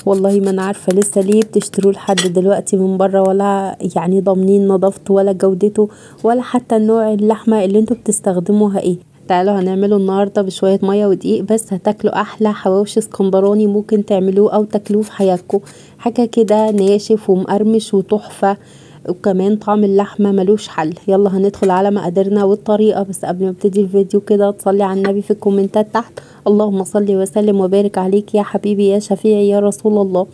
والله ما انا عارفه لسه ليه بتشتروه لحد دلوقتي من بره، ولا يعني ضامنين نظافته ولا جودته ولا حتى نوع اللحمه اللي انتوا بتستخدموها ايه. تعالوا هنعمله النهارده بشويه ميه ودقيق بس، هتاكلوا احلى حواوشي اسكندراني ممكن تعملوه او تاكلوه في حياتكم. حاجه كده ناشف ومقرمش وتحفه، وكمان طعم اللحمه ملوش حل. يلا هندخل على مقاديرنا والطريقه، بس قبل ما ابتدي الفيديو كده تصلي على النبي في الكومنتات تحت. اللهم صل وسلم وبارك عليك يا حبيبي يا شفيعي يا رسول الله.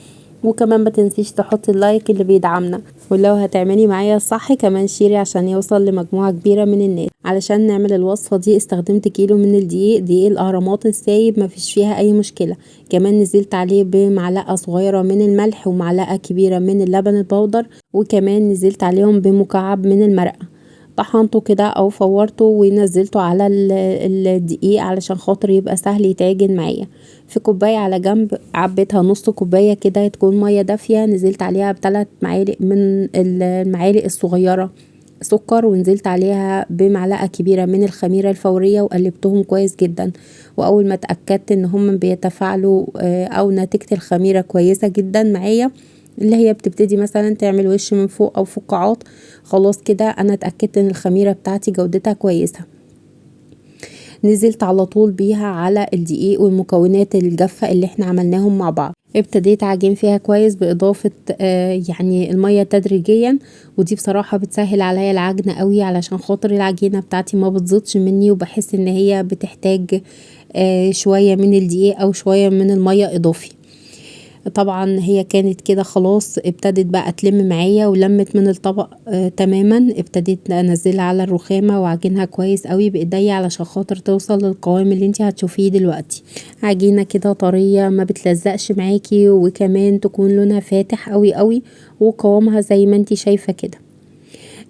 وكمان ما تنسيش تحطي اللايك اللي بيدعمنا، ولو هتعملي معايا الصح كمان شيري عشان يوصل لمجموعة كبيرة من الناس. علشان نعمل الوصفة دي استخدمت كيلو من الدقيق، دقيق الاهرامات السايب مفيش فيها اي مشكلة. كمان نزلت عليه بمعلقة صغيرة من الملح ومعلقة كبيرة من اللبن البودر، وكمان نزلت عليهم بمكعب من المرقة. طحنته كده او فورته ونزلته على الدقيق علشان خاطر يبقى سهل يتعجن معايا. في كوبايه على جنب عبيتها نص كوبايه كده تكون ميه دافيه، نزلت عليها ب3 معالق من المعالق الصغيره سكر، ونزلت عليها بمعلقه كبيره من الخميره الفوريه وقلبتهم كويس جدا. واول ما اتاكدت ان هم بيتفاعلوا او نتيجه الخميره كويسه جدا معايا، اللي هي بتبتدي مثلا تعمل وش من فوق او فقاعات، خلاص كده انا اتأكدت ان الخميرة بتاعتي جودتها كويسة. نزلت على طول بيها على الدقيق والمكونات الجافة اللي احنا عملناهم مع بعض. ابتديت اعجن فيها كويس باضافة يعني المية تدريجيا، ودي بصراحة بتسهل عليا العجن قوي علشان خاطر العجينة بتاعتي ما بتزيدش مني، وبحس ان هي بتحتاج شوية من الدقيق او شوية من المية اضافي. طبعا هي كانت كده خلاص ابتدت بقى تلم معايا ولمت من الطبق تماما. ابتديت انزلها على الرخامة واعجنها كويس قوي بايديا علشان خاطر توصل للقوام اللي انتي هتشوفيه دلوقتي. عجينة كده طرية ما بتلزقش معاكي، وكمان تكون لونها فاتح قوي قوي، وقوامها زي ما انتي شايفة كده.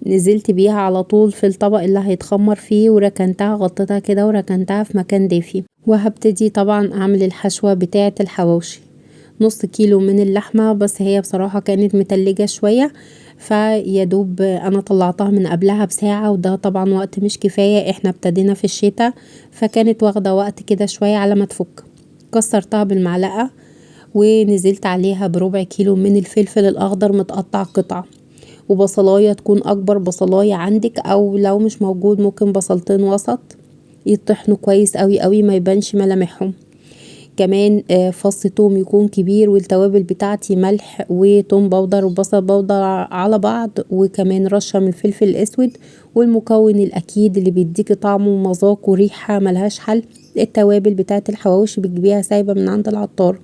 نزلت بيها على طول في الطبق اللي هيتخمر فيه، وركنتها غطيتها كده وركنتها في مكان دافي. وهبتدي طبعا اعمل الحشوة بتاعة الحواوشي. نص كيلو من اللحمة، بس هي بصراحة كانت متلجة شوية، فيدوب انا طلعتها من قبلها بساعة، وده طبعا وقت مش كفاية، احنا ابتدينا في الشتاء فكانت واخدة وقت كده شوية على ما تفك. كسرتها بالمعلقة ونزلت عليها بربع كيلو من الفلفل الاخضر متقطع قطع، وبصلاية تكون اكبر بصلاية عندك، او لو مش موجود ممكن بصلتين وسط يطحنوا كويس قوي قوي ما يبانش ملامحهم. كمان فص توم يكون كبير، والتوابل بتاعتي ملح وتوم بودر وبصل بودر على بعض، وكمان رشة من الفلفل الاسود، والمكون الاكيد اللي بيديكي طعم ومذاق وريحة ملهاش حل، التوابل بتاعت الحواوشي بتجيبيها سايبة من عند العطار.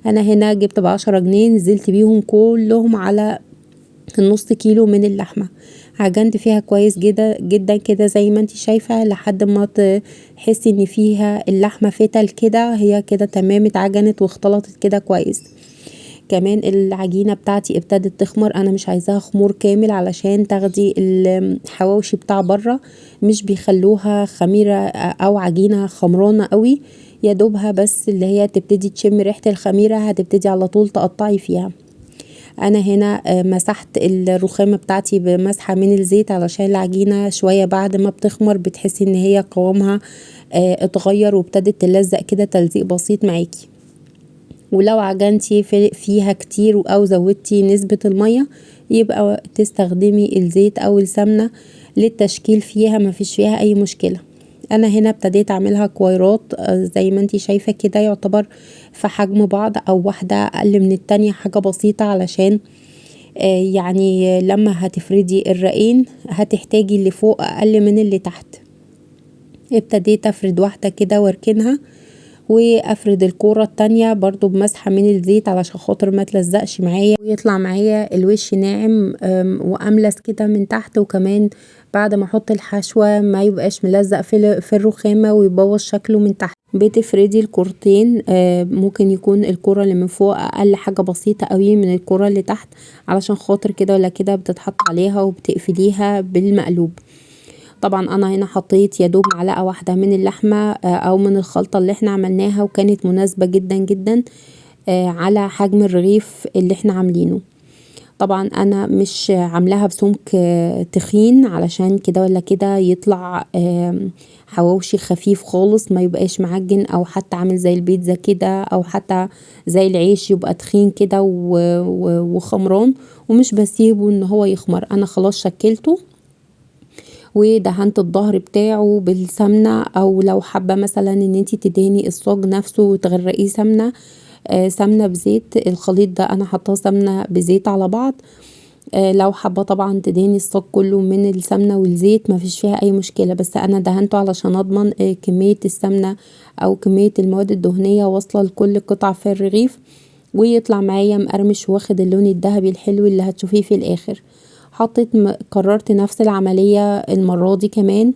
انا هنا جبت ب10 جنيه، نزلت بيهم كلهم على النص كيلو من اللحمة. عجنت فيها كويس جدا جدا كده زي ما انتي شايفة، لحد ما تحسي ان فيها اللحمة فتل كده، هي كده تمام اتعجنت واختلطت كده كويس. كمان العجينة بتاعتي ابتدت تخمر، انا مش عايزاها خمور كامل علشان تاخدي الحواوشي بتاع بره مش بيخلوها خميرة او عجينة خمرانة قوي، يا دوبها بس اللي هي تبتدي تشم ريحة الخميرة هتبتدي على طول تقطعي فيها. انا هنا مسحت الرخامة بتاعتي بمسحة من الزيت علشان العجينة شوية بعد ما بتخمر بتحسي ان هي قوامها اتغير وابتدت تلزق كده تلزيق بسيط معاكي. ولو عجنتي فيها كتير او زودتي نسبة المية يبقى تستخدمي الزيت او السمنة للتشكيل فيها، مفيش فيها اي مشكلة. انا هنا ابتديت اعملها كويرات زي ما انتي شايفة كده، يعتبر في حجم بعض او واحدة اقل من التانية حاجة بسيطة، علشان يعني لما هتفردي الرقين هتحتاجي اللي فوق اقل من اللي تحت. ابتديت افرد واحدة كده واركنها، وافرد الكورة التانية برضو بمسحة من الزيت علشان خاطر ما تلزقش معايا ويطلع معايا الوش ناعم واملس كده من تحت، وكمان بعد ما احط الحشوة ما يبقاش ملزق في الرخامة ويبوظ شكله من تحت. بتفردي الكورتين، ممكن يكون الكرة اللي من فوق اقل حاجة بسيطة قوي من الكرة اللي تحت، علشان خاطر كده ولا كده بتتحط عليها وبتقفليها بالمقلوب. طبعا انا هنا حطيت يدوب معلقة واحدة من اللحمة او من الخلطة اللي احنا عملناها، وكانت مناسبة جدا جدا على حجم الرغيف اللي احنا عاملينه. طبعا انا مش عاملاها بسمك تخين علشان كده ولا كده يطلع حواوشي خفيف خالص، ما يبقاش معجن او حتى عامل زي البيتزا كده او حتى زي العيش يبقى تخين كده وخمران، ومش بسيبه ان هو يخمر. انا خلاص شكلته ودهنت الظهر بتاعه بالسمنة، او لو حابة مثلا ان انتي تدهني الصاج نفسه وتغرقيه سمنة بزيت. الخليط ده انا حطاه سمنة بزيت على بعض. لو حابة طبعا تدهني الصاج كله من السمنة والزيت مفيش فيها اي مشكلة، بس انا دهنته علشان اضمن كمية السمنة او كمية المواد الدهنية واصلة لكل قطعة في الرغيف، ويطلع معايا مقرمش واخد اللون الذهبي الحلو اللي هتشوفيه في الاخر. قررت نفس العملية المرة دي كمان،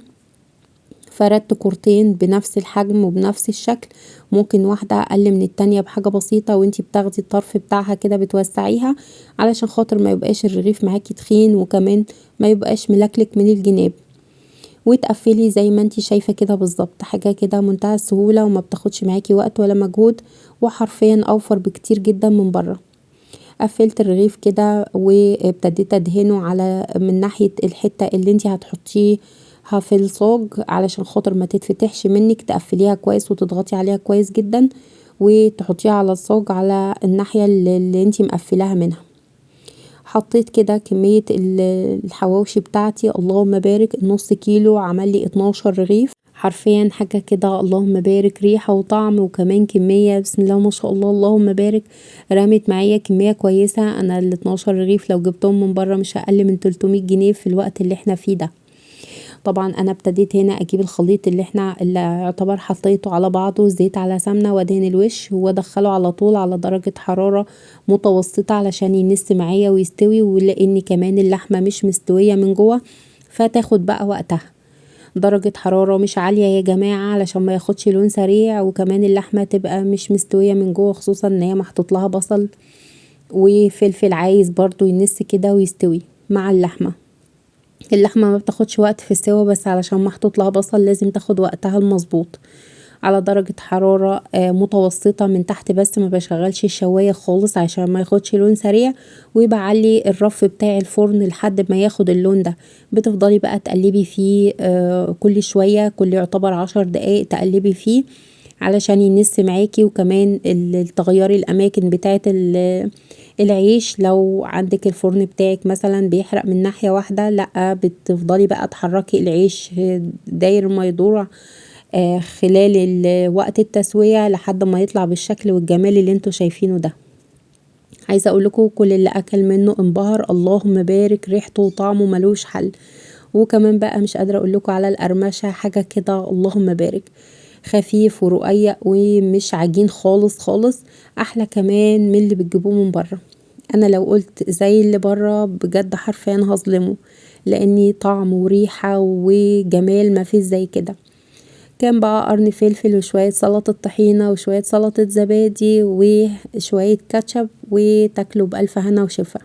فردت كورتين بنفس الحجم وبنفس الشكل، ممكن واحدة اقل من التانية بحاجة بسيطة، وانتي بتاخدي الطرف بتاعها كده بتوسعيها علشان خاطر ما يبقاش الرغيف معاكي تخين، وكمان ما يبقاش ملكلك من الجناب، وتقفلي زي ما انتي شايفة كده بالظبط. حاجة كده منتهى السهولة وما بتاخدش معاكي وقت ولا مجهود، وحرفيا اوفر بكتير جدا من بره. قفلت الرغيف كده وابتديت ادهنه على من ناحية الحتة اللي انتي هتحطيها في الصاج علشان خاطر ما تتفتحش منك، تقفليها كويس وتضغطي عليها كويس جدا وتحطيها على الصاج على الناحية اللي انتي مقفلاها منها. حطيت كده كمية الحواوشي بتاعتي، اللهم بارك، نص كيلو عمل لي 12 رغيف، حرفيا حاجة كده اللهم بارك، ريحة وطعم وكمان كمية بسم الله ما شاء الله اللهم بارك. رمت معايا كمية كويسة. انا ال 12 رغيف لو جبتهم من بره مش اقل من 300 جنيه في الوقت اللي احنا فيه ده. طبعا انا ابتديت هنا اجيب الخليط اللي يعتبر حطيته على بعضه، زيت على سمنة وادهن الوش وادخله على طول على درجة حرارة متوسطة علشان ينس معايا ويستوي، ولاني كمان اللحمة مش مستوية من جوه فتاخد بقى وقتها. درجة حرارة مش عالية يا جماعة علشان ما ياخدش لون سريع، وكمان اللحمة تبقى مش مستوية من جوه، خصوصا ان هي محطوط لها بصل وفلفل عايز برضو ينس كده ويستوي مع اللحمة. اللحمة ما بتاخدش وقت في السوا، بس علشان محطوط لها بصل لازم تاخد وقتها المظبوط على درجة حرارة متوسطة من تحت، بس ما بشغلش الشواية خالص عشان ما ياخدش لون سريع، وبعلي الرف بتاع الفرن لحد ما ياخد اللون ده. بتفضلي بقى تقلبي فيه كل شوية، كل يعتبر 10 دقايق تقلبي فيه علشان ينس معاكي، وكمان تغيري الاماكن بتاعت العيش. لو عندك الفرن بتاعك مثلا بيحرق من ناحية واحدة، لا بتفضلي بقى تحركي العيش داير ما يدور خلال وقت التسوية لحد ما يطلع بالشكل والجمال اللي انتوا شايفينه ده. عايزة اقولكوا كل اللي اكل منه انبهر، اللهم بارك، ريحته وطعمه ملوش حل. وكمان بقى مش قادرة اقولكوا على القرمشة، حاجة كده اللهم بارك، خفيف ورقيق ومش عجين خالص خالص، احلى كمان من اللي بتجيبوه من بره. انا لو قلت زي اللي بره بجد حرفيا هظلمه، لاني طعم وريحة وجمال ما فيش زي كده. كان بقى قرن فلفل وشوية سلطة طحينة وشوية سلطة زبادي وشوية كاتشب، وتاكلوا بألف هنا وشفا.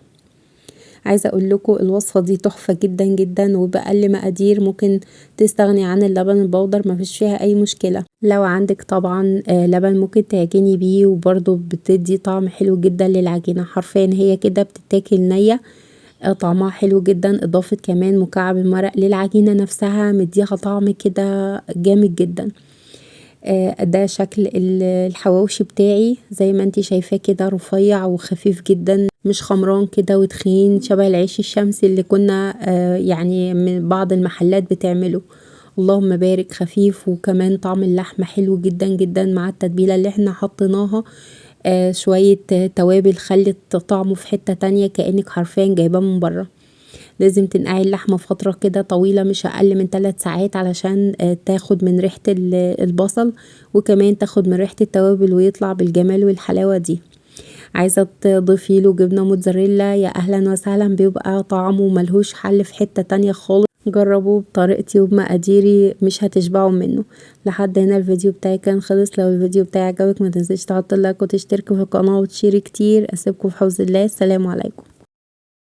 عايزة اقول لكم الوصفة دي تحفة جدا جدا، وبأقل مقادير ممكن تستغني عن اللبن البودر، مفيش فيها اي مشكلة. لو عندك طبعا لبن ممكن تعجني بيه، وبرضو بتدي طعم حلو جدا للعجينة. حرفيا هي كده بتتاكل نية، طعمها حلو جدا، اضافة كمان مكعب المرق للعجينة نفسها مديها طعم كده جامد جدا. ده شكل الحواوشي بتاعي زي ما انتي شايفاه كده، رفيع وخفيف جدا، مش خمران كده وتخين شبه العيش الشمسي اللي كنا يعني من بعض المحلات بتعمله. اللهم بارك، خفيف وكمان طعم اللحمة حلو جدا جدا مع التتبيلة اللي احنا حطيناها. شوية توابل خلت طعمه في حتة تانية كأنك حرفيا جايباه من بره. لازم تنقعي اللحمة فترة كده طويلة، مش اقل من 3 ساعات علشان تاخد من ريحة البصل، وكمان تاخد من ريحة التوابل ويطلع بالجمال والحلاوة دي. عايزة تضيفي له جبنة موتزاريلا يا اهلا وسهلا، بيبقى طعمه ملهوش حل في حتة تانية خالص. جربوه بطريقتي وبمقاديري مش هتشبعوا منه. لحد هنا الفيديو بتاعي كان خلص. لو الفيديو بتاعي عجبك ما تنسيش تحط لايك وتشترك في القناة وتشيري كتير. اسيبكم في حفظ الله، السلام عليكم.